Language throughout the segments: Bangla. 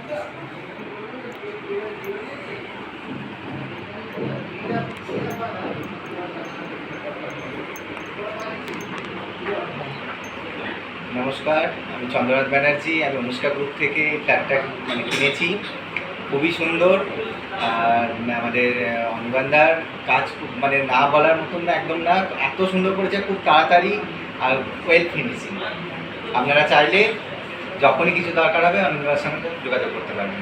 নমস্কার, আমি চন্দ্রনাথ ব্যানার্জি। আমি অনুষ্কা গ্রুপ থেকে ফ্ল্যাটটা কিনেছি। খুবই সুন্দর। আর আমাদের অনুগান্ধার কাজ না বলার মতন না, একদম না, এত সুন্দর করেছে, খুব তাড়াতাড়ি আর ওয়েল ফিনিশিং। আপনারা চাইলে যখনই কিছু দরকার হবে অনুগান্ধার সঙ্গে যোগাযোগ করতে পারবেন।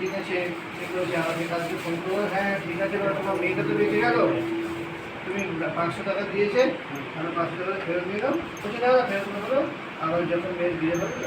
ঠিক আছে, ফোন করবো। হ্যাঁ ঠিক আছে, তোমার মেয়েটা তো বেঁচে গেল। তুমি 500 টাকা দিয়েছে, আমি 500 টাকা ফেরত নিলাম। 25 টাকা ফেরত করো, আবার যখন মেয়ের বিয়ে হবে